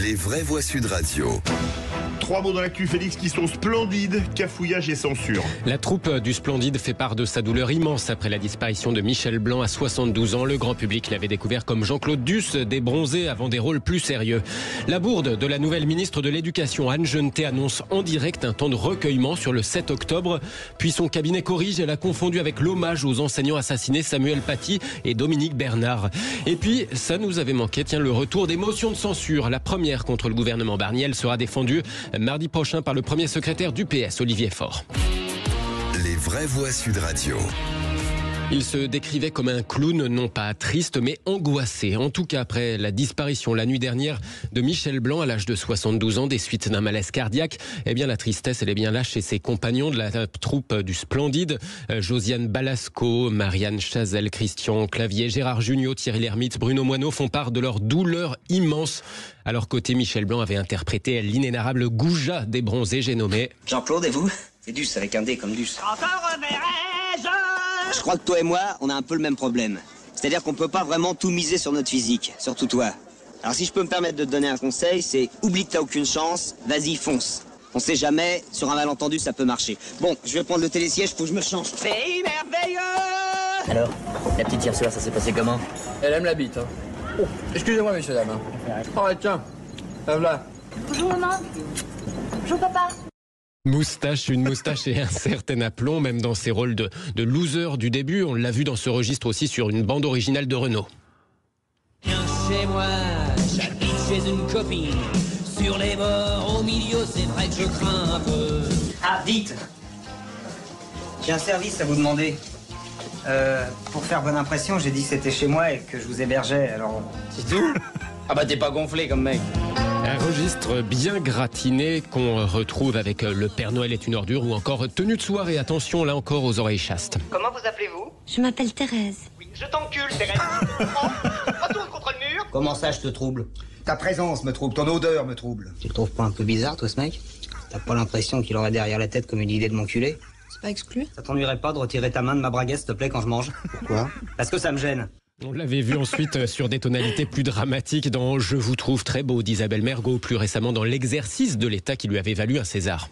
Les vraies voix Sud Radio. 3 mots dans l'actu, Félix, qui sont splendides, cafouillage et censure. La troupe du Splendide fait part de sa douleur immense après la disparition de Michel Blanc à 72 ans. Le grand public l'avait découvert comme Jean-Claude Duss, débronzé avant des rôles plus sérieux. La bourde de la nouvelle ministre de l'Éducation, Anne Genetet, annonce en direct un temps de recueillement sur le 7 octobre. Puis son cabinet corrige, elle a confondu avec l'hommage aux enseignants assassinés Samuel Paty et Dominique Bernard. Et puis, ça nous avait manqué, le retour des motions de censure. La première contre le gouvernement Barnier, elle sera défendue mardi prochain par le premier secrétaire du PS, Olivier Faure. Les vraies voix Sud Radio. Il se décrivait comme un clown, non pas triste, mais angoissé. En tout cas, après la disparition la nuit dernière de Michel Blanc à l'âge de 72 ans des suites d'un malaise cardiaque, eh bien la tristesse, elle est bien là chez ses compagnons de la troupe du Splendide. Josiane Balasco, Marianne Chazelle, Christian Clavier, Gérard Jugnot, Thierry Lhermitte, Bruno Moineau font part de leur douleur immense. À leur côté, Michel Blanc avait interprété l'inénarrable Gouja des bronzés, j'ai nommé Jean-Claude, et vous? C'est Duss avec un D comme Duss. Encore verrai-je. Je crois que toi et moi, on a un peu le même problème. C'est-à-dire qu'on peut pas vraiment tout miser sur notre physique, surtout toi. Alors si je peux me permettre de te donner un conseil, c'est oublie que t'as aucune chance, vas-y, fonce. On sait jamais, sur un malentendu, ça peut marcher. Bon, je vais prendre le télésiège, faut que je me change. C'est merveilleux. Alors, la petite hier soir, ça s'est passé comment? Elle aime la bite, hein. Oh, excusez-moi, messieurs, dames. Oh, ouais, tiens, voilà. Bonjour maman. Bonjour papa. Une moustache et un certain aplomb, même dans ses rôles de loser du début. On l'a vu dans ce registre aussi sur une bande originale de Renaud. Viens chez moi, j'habite chez une copine. Sur les bords, au milieu, c'est vrai que je crains un peu. Ah, dites. J'ai un service à vous demander. Pour faire bonne impression, j'ai dit que c'était chez moi et que je vous hébergeais, alors... C'est tout? Ah bah t'es pas gonflé comme mec. Un registre bien gratiné qu'on retrouve avec Le Père Noël est une ordure ou encore Tenue de soirée. Attention là encore aux oreilles chastes. Comment vous appelez-vous? Je m'appelle Thérèse. Oui, je t'encule, Thérèse. Retourne contre le mur. Comment ça, je te trouble? Ta présence me trouble, ton odeur me trouble. Tu le trouves pas un peu bizarre, toi, ce mec? T'as pas l'impression qu'il aurait derrière la tête comme une idée de m'enculer? C'est pas exclu. Ça t'ennuierait pas de retirer ta main de ma braguette, s'il te plaît, quand je mange? Pourquoi? Parce que ça me gêne. On l'avait vu ensuite sur des tonalités plus dramatiques dans Je vous trouve très beau d'Isabelle Mergo, plus récemment dans L'exercice de l'État qui lui avait valu un César.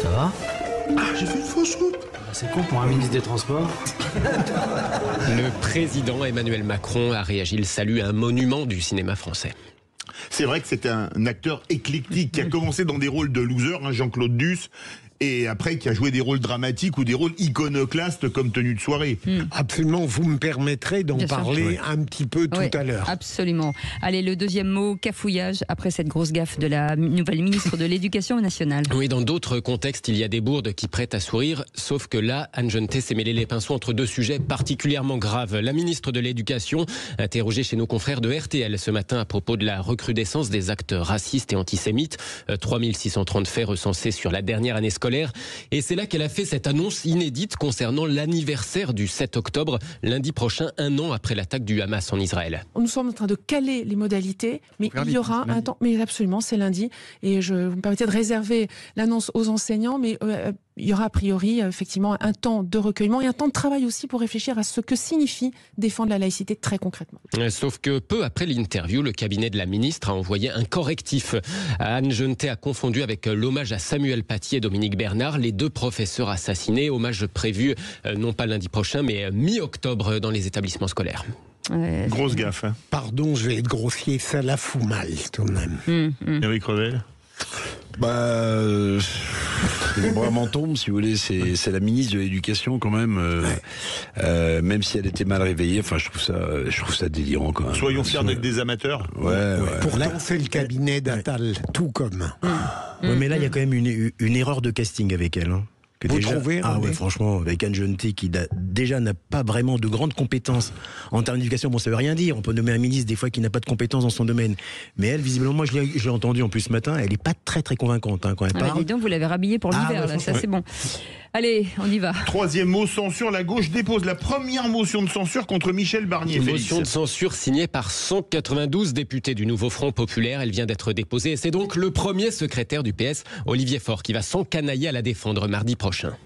Ça va? Ah, j'ai fait une fausse route. C'est con pour un ministre des Transports. Le président Emmanuel Macron a réagi, il salue un monument du cinéma français. C'est vrai que c'est un acteur éclectique qui a commencé dans des rôles de loser, Jean-Claude Duss, et après qui a joué des rôles dramatiques ou des rôles iconoclastes comme Tenue de soirée. Absolument, vous me permettrez d'en Bien sûr. parler un petit peu tout à l'heure. Absolument. Allez, le deuxième mot, cafouillage, après cette grosse gaffe de la nouvelle ministre de l'Éducation nationale. Oui, dans d'autres contextes, il y a des bourdes qui prêtent à sourire, sauf que là, Anne Genetet s'est mêlé les pinceaux entre deux sujets particulièrement graves. La ministre de l'Éducation, interrogée chez nos confrères de RTL ce matin à propos de la recrudescence des actes racistes et antisémites, 3630 faits recensés sur la dernière année scolaire. Et c'est là qu'elle a fait cette annonce inédite concernant l'anniversaire du 7 octobre, lundi prochain, 1 an après l'attaque du Hamas en Israël. Nous sommes en train de caler les modalités, mais il y aura un temps. Mais absolument, c'est lundi. Et vous me permettez de réserver l'annonce aux enseignants, mais il y aura a priori effectivement un temps de recueillement et un temps de travail aussi pour réfléchir à ce que signifie défendre la laïcité très concrètement. Sauf que peu après l'interview, le cabinet de la ministre a envoyé un correctif. Anne Genetet a confondu avec l'hommage à Samuel Paty et Dominique Bernard, les deux professeurs assassinés. Hommage prévu non pas lundi prochain, mais mi-octobre dans les établissements scolaires. Grosse gaffe. Pardon, je vais être grossier, ça la fout mal tout de même. Éric Revel. Les bras m'en tombent, si vous voulez, c'est la ministre de l'Éducation quand même, même si elle était mal réveillée. Enfin, je trouve ça délirant quand même. Soyons fiers d'être des amateurs. Ouais. Pourtant, c'est le cabinet d'Attal, tout comme. Ouais, mais là, il y a quand même une erreur de casting avec elle. Que Vous déjà, trouvez, ah René ouais, franchement, avec Anne Genetet qui déjà n'a pas vraiment de grandes compétences en termes d'éducation. Bon, ça veut rien dire. On peut nommer un ministre des fois qui n'a pas de compétences dans son domaine. Mais elle, visiblement, moi, je l'ai entendu en plus ce matin. Elle est pas très très convaincante quand elle parle. Dis donc, vous l'avez rhabillée pour l'hiver, ouais, là, ça c'est bon. Allez, on y va. Troisième mot, censure. La gauche dépose la première motion de censure contre Michel Barnier. Une motion de censure signée par 192 députés du Nouveau Front Populaire. Elle vient d'être déposée et c'est donc le premier secrétaire du PS, Olivier Faure, qui va s'encanailler à la défendre mardi prochain.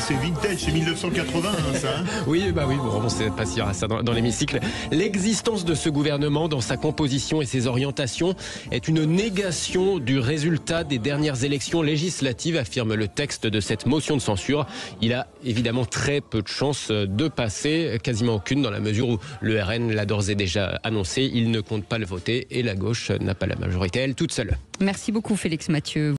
c'est vintage, c'est 1980, ça. Hein. Oui, bon, on sait pas si à ça dans l'hémicycle. L'existence de ce gouvernement, dans sa composition et ses orientations, est une négation du résultat des dernières élections législatives, affirme le texte de cette motion de censure. Il a évidemment très peu de chances de passer, quasiment aucune, dans la mesure où le RN l'a d'ores et déjà annoncé. Il ne compte pas le voter et la gauche n'a pas la majorité, elle, toute seule. Merci beaucoup, Félix Mathieu.